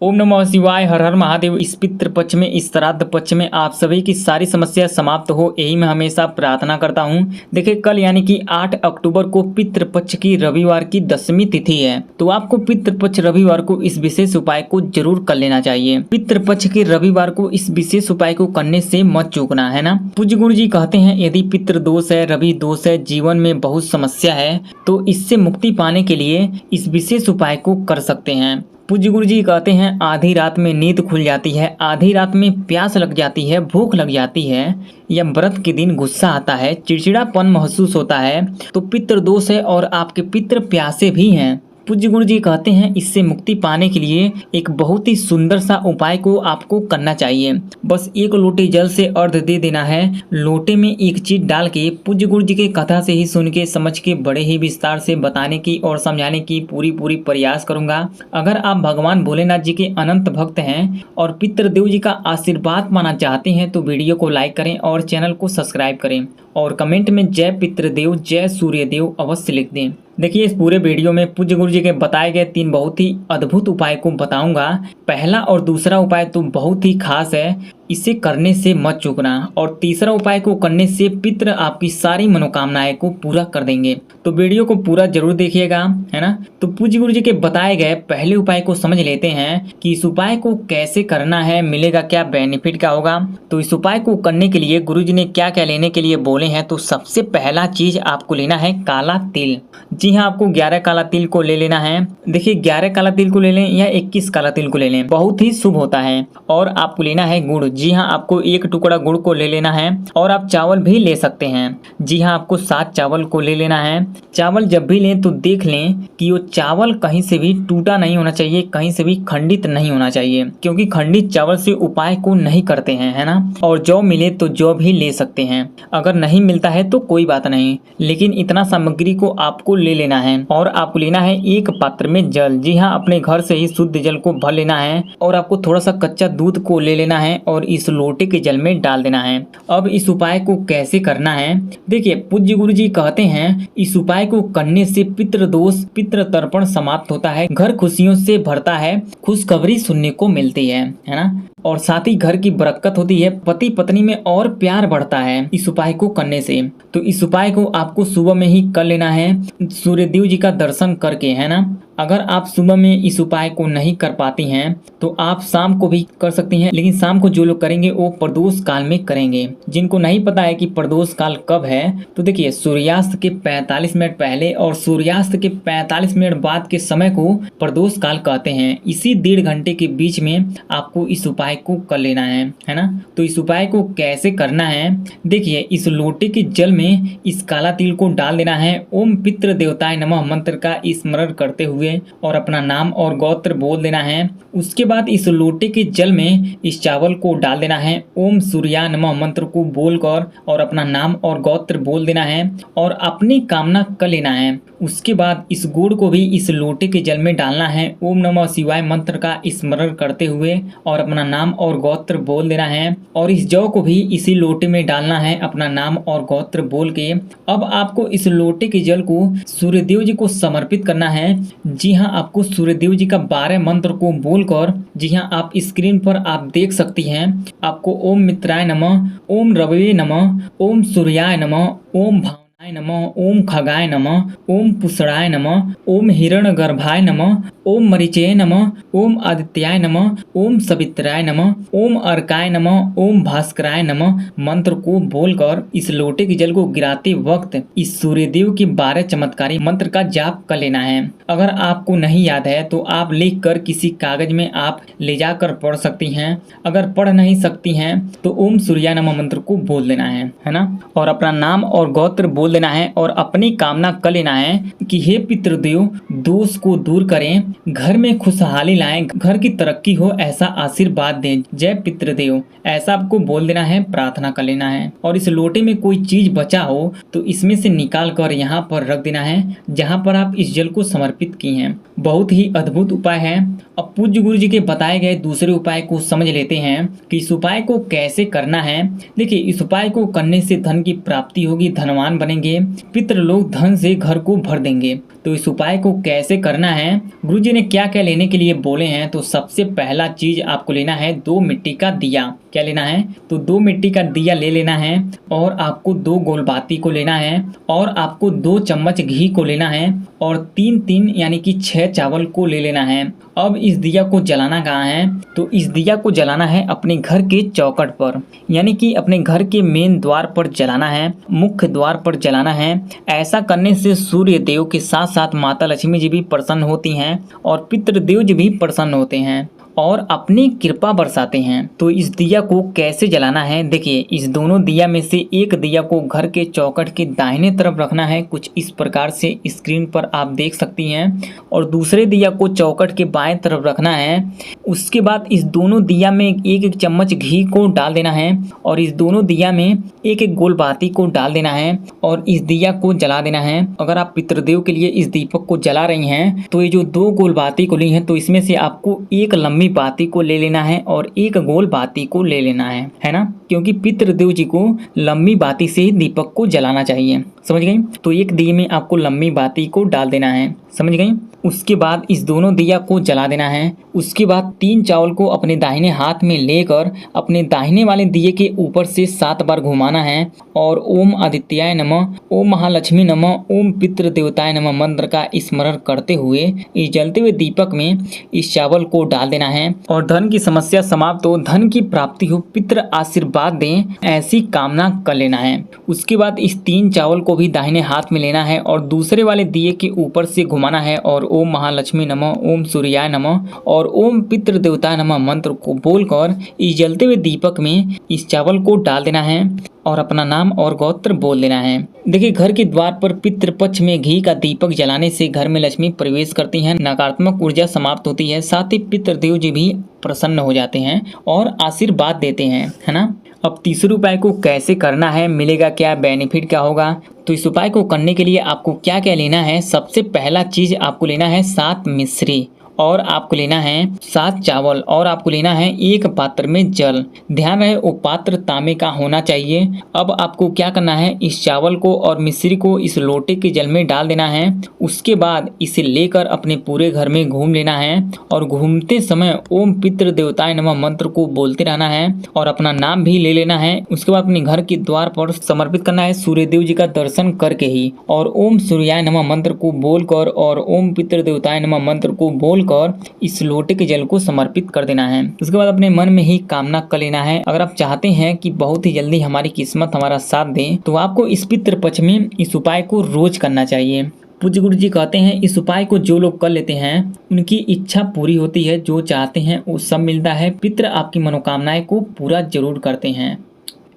ओम नमः शिवाय, हर हर महादेव। इस पितृ पक्ष में, इस श्राद्ध पक्ष में आप सभी की सारी समस्या समाप्त हो, यही मैं हमेशा प्रार्थना करता हूं। देखिए, कल यानी कि 8 अक्टूबर को पितृ पक्ष की रविवार की 10वीं तिथि है, तो आपको पितृ पक्ष रविवार को इस विशेष उपाय को जरूर कर लेना चाहिए। पितृ पक्ष के रविवार को इस विशेष उपाय को करने से मत चूकना, है ना। पूज्य गुरु जी कहते हैं, यदि पितृ दोष है, रवि दोष है, जीवन में बहुत समस्या है, तो इससे मुक्ति पाने के लिए इस विशेष उपाय को कर सकते हैं। पूज्य गुरु जी कहते हैं, आधी रात में नींद खुल जाती है, आधी रात में प्यास लग जाती है, भूख लग जाती है, या व्रत के दिन गुस्सा आता है, चिड़चिड़ापन महसूस होता है, तो पितृ दोष है और आपके पितृ प्यासे भी हैं। पूज्य गुरु जी कहते हैं, इससे मुक्ति पाने के लिए एक बहुत ही सुंदर सा उपाय को आपको करना चाहिए। बस 1 लोटे जल से अर्घ दे देना है। लोटे में एक चीज डाल के पूज्य गुरु जी के कथा से ही सुन के समझ के बड़े ही विस्तार से बताने की और समझाने की पूरी प्रयास करूंगा। अगर आप भगवान भोलेनाथ जी के अनंत भक्त हैं और पितृदेव जी का आशीर्वाद पाना चाहते हैं तो वीडियो को लाइक करें और चैनल को सब्सक्राइब करें और कमेंट में जय पितृदेव, जय सूर्यदेव अवश्य लिख दें। देखिए, इस पूरे वीडियो में पूज्य गुरु जी के बताए गए 3 बहुत ही अद्भुत उपाय को बताऊंगा। पहला और दूसरा उपाय तो बहुत ही खास है, इसे करने से मत चूकना, और तीसरा उपाय को करने से पितृ आपकी सारी मनोकामनाएं को पूरा कर देंगे। तो वीडियो को पूरा जरूर देखिएगा, है ना। तो पूज्य गुरु जी के बताए गए पहले उपाय को समझ लेते हैं कि इस उपाय को कैसे करना है, मिलेगा क्या, बेनिफिट क्या होगा। तो इस उपाय को करने के लिए गुरु जी ने क्या क्या लेने के लिए बोले हैं। तो सबसे पहला चीज आपको लेना है काला तिल। जी हाँ, आपको 11 काला तिल को ले लेना है। देखिए, 11 काला तिल को ले लें या 21 काला तिल को ले लें, बहुत ही शुभ होता है। और आपको लेना है गुड़। जी हाँ, आपको 1 टुकड़ा गुड़ को ले लेना है। और आप चावल भी ले सकते हैं। जी हाँ, आपको 7 चावल को ले लेना है। चावल जब भी लें तो देख लें कि वो चावल कहीं से भी टूटा नहीं होना चाहिए, कहीं से भी खंडित नहीं होना चाहिए, क्योंकि खंडित चावल से उपाय को नहीं करते हैं, है ना। और जौ मिले तो जौ भी ले सकते हैं, अगर नहीं मिलता है तो कोई बात नहीं, लेकिन इतना सामग्री को आपको ले लेना है। और आपको लेना है 1 पात्र में जल। जी हाँ, अपने घर से ही शुद्ध जल को भर लेना है। और आपको थोड़ा सा कच्चा दूध को ले लेना है और इस लोटे के जल में डाल देना है। अब इस उपाय को कैसे करना है, देखिए, पूज्य गुरु जी कहते हैं, इस उपाय को करने से पितृ दोष, पितृ तर्पण समाप्त होता है, घर खुशियों से भरता है, खुशखबरी सुनने को मिलती है ना। और साथ ही घर की बरकत होती है, पति पत्नी में और प्यार बढ़ता है इस उपाय को करने से। तो इस उपाय को आपको सुबह में ही कर लेना है, सूर्यदेव जी का दर्शन करके, है ना। अगर आप सुबह में इस उपाय को नहीं कर पाती हैं तो आप शाम को भी कर सकती हैं, लेकिन शाम को जो लोग करेंगे वो प्रदोष काल में करेंगे। जिनको नहीं पता है कि प्रदोष काल कब है, तो देखिए, सूर्यास्त के 45 मिनट पहले और सूर्यास्त के 45 मिनट बाद के समय को प्रदोष काल कहते हैं। इसी 1.5 घंटे के बीच में आपको इस उपाय को कर लेना है ना। तो इस उपाय को कैसे करना है, देखिए, इस लोटे के जल में इस काला तिल को डाल देना है। ओम पितृ देवताय नमः मंत्र का स्मरण करते हुए और अपना नाम और गोत्र बोल देना है। उसके बाद इस लोटे के जल में इस चावल को डाल देना है। ओम सूर्याय नमः मंत्र को बोलकर और अपना नाम और गोत्र बोल देना है और अपनी कामना कर लेना है। उसके बाद इस गुड़ को भी इस लोटे के जल में डालना है। ओम नमः शिवाय मंत्र का स्मरण करते हुए और अपना नाम और गोत्र बोल देना है। और इस जौ को भी इसी लोटे में डालना है, अपना नाम और गोत्र बोल के। अब आपको इस लोटे के जल को सूर्यदेव जी को समर्पित करना है। जी हाँ, आपको सूर्यदेव जी का 12 मंत्र को बोलकर, जी हाँ, आप स्क्रीन पर आप देख सकती हैं, आपको ओम मित्राय नमः, ओम रवये नमः, ओम सूर्याय नमः, ओम नमः, ओम खगाय नमः, ओम पुषणाय नमः, ओम हिरण्यगर्भाय नमः, ओम मरीचये नमः, ओम आदित्याय नमः, ओम सवित्राय नमः, ओम अर्काय नमः, ओम भास्कराय नमः मंत्र को बोलकर इस लोटे के जल को गिराते वक्त इस सूर्यदेव के 12 चमत्कारी मंत्र का जाप कर लेना है। अगर आपको नहीं याद है तो आप लिख कर किसी कागज में आप ले जाकर पढ़ सकती हैं। अगर पढ़ नहीं सकती हैं तो ओम सूर्याय नमः मंत्र को बोल लेना है ना। और अपना नाम और गोत्र बोल देना है और अपनी कामना कर लेना है कि हे पितृदेव, दोष को दूर करें, घर में खुशहाली लाएं, घर की तरक्की हो, ऐसा आशीर्वाद दें, जय पितृदेव, ऐसा आपको बोल देना है, प्रार्थना कर लेना है। और इस लोटे में कोई चीज बचा हो तो इसमें से निकाल कर यहाँ पर रख देना है जहाँ पर आप इस जल को समर्पित की हैं। बहुत ही अद्भुत उपाय है। अब पूज्य गुरु जी के बताए गए दूसरे उपाय को समझ लेते हैं कि इस उपाय को कैसे करना है। देखिए, इस उपाय को करने से धन की प्राप्ति होगी, धनवान बनेंगे, पितृ लोग धन से घर को भर देंगे। तो इस उपाय को कैसे करना है, गुरुजी ने क्या क्या लेने के लिए बोले हैं। तो सबसे पहला चीज आपको लेना है 2 मिट्टी का दिया। क्या लेना है, तो 2 मिट्टी का दिया ले लेना है और आपको 2 गोलबाती को लेना है और आपको 2 चम्मच घी को लेना है और 3 यानी कि 6 चावल को ले लेना है। अब इस दिया को जलाना कहाँ है, तो इस दिया को जलाना है अपने घर के चौखट पर, यानी कि अपने घर के मेन द्वार पर जलाना है, मुख्य द्वार पर जलाना है। ऐसा करने से सूर्य देव के साथ साथ माता लक्ष्मी जी भी प्रसन्न होती हैं और पितृदेव जी भी प्रसन्न होते हैं और अपनी कृपा बरसाते हैं। तो इस दिया को कैसे जलाना है, देखिए इस दोनों दिया में से एक दिया को घर के चौखट के दाहिने तरफ रखना है, कुछ इस प्रकार से स्क्रीन पर आप देख सकती हैं, और दूसरे दिया को चौखट के बाएं तरफ रखना है। उसके बाद इस दोनों दिया में एक एक चम्मच घी को डाल देना है और इस दोनों दिया में एक एक गोल बाती को डाल देना है और इस दिया को जला देना है। अगर आप पितृदेव के लिए इस दीपक को जला रही हैं तो ये जो 2 गोल बाती को ली हैं तो इसमें से आपको एक लंबी बाती को ले लेना है और एक गोल बाती को ले लेना है ना, क्योंकि पितृदेव जी को लंबी बाती से ही दीपक को जलाना चाहिए। समझ गई, तो एक दिए में आपको लंबी बाती को डाल देना है, समझ गई। उसके बाद इस दोनों दिया को जला देना है। उसके बाद 3 चावल को अपने दाहिने हाथ में लेकर अपने दाहिने वाले दिए के ऊपर से 7 बार घुमाना है और ओम आदित्याय नमः, ओम महालक्ष्मी नमः, ओम पितृ देवताय नमः मंत्र का स्मरण करते हुए इस जलते हुए दीपक में इस चावल को डाल देना है और धन की समस्या समाप्त हो, धन की प्राप्ति हो, पितृ आशीर्वाद दें, ऐसी कामना कर लेना है। उसके बाद इस 3 चावल को भी दाहिने हाथ में लेना है और दूसरे वाले दिए के ऊपर से घुमाना है और ओम महालक्ष्मी नमः, ओम सूर्याय नमः और ओम पितृ देवताय नमः मंत्र को बोलकर इस जलते हुए दीपक में इस चावल को डाल देना है और अपना नाम और गोत्र बोल देना है। देखिए घर के द्वार पर पितृपक्ष में घी का दीपक जलाने से घर में लक्ष्मी प्रवेश करती हैं, नकारात्मक ऊर्जा समाप्त होती है, साथ ही पितृदेव जी भी प्रसन्न हो जाते हैं और आशीर्वाद देते हैं, है ना। अब तीसरे उपाय को कैसे करना है, मिलेगा क्या, बेनिफिट क्या होगा, तो इस उपाय को करने के लिए आपको क्या क्या लेना है। सबसे पहला चीज आपको लेना है 7 मिश्री और आपको लेना है 7 चावल और आपको लेना है 1 पात्र में जल। ध्यान रहे वो पात्र तांबे का होना चाहिए। अब आपको क्या करना है, इस चावल को और मिश्री को इस लोटे के जल में डाल देना है। उसके बाद इसे लेकर अपने पूरे घर में घूम लेना है और घूमते समय ओम पितृ देवताय नमः मंत्र को बोलते रहना है और अपना नाम भी ले लेना है। उसके बाद अपने घर के द्वार पर समर्पित करना है सूर्य देव जी का दर्शन करके ही, और ओम सूर्याय नमः मंत्र को बोलकर और ओम पितृ देवताय नमः मंत्र को बोल कर इस लोटे के जल को समर्पित कर देना है। उसके बाद अपने मन में ही कामना कर लेना है। अगर आप चाहते हैं कि बहुत ही जल्दी हमारी किस्मत हमारा साथ दे तो आपको इस पितृपक्ष में इस उपाय को रोज करना चाहिए। पूज्य गुरु जी कहते हैं इस उपाय को जो लोग कर लेते हैं उनकी इच्छा पूरी होती है, जो चाहते हैं वो सब मिलता है। पितृ आपकी मनोकामनाएं को पूरा जरूर करते हैं।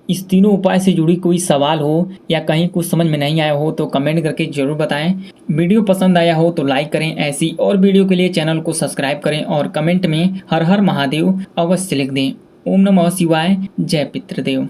इस तीनों उपाय से जुड़ी कोई सवाल हो या कहीं कुछ समझ में नहीं आया हो तो कमेंट करके जरूर बताएं। वीडियो पसंद आया हो तो लाइक करें। ऐसी और वीडियो के लिए चैनल को सब्सक्राइब करें और कमेंट में हर हर महादेव अवश्य लिख दें। ओम नमः शिवाय। जय पितृदेव।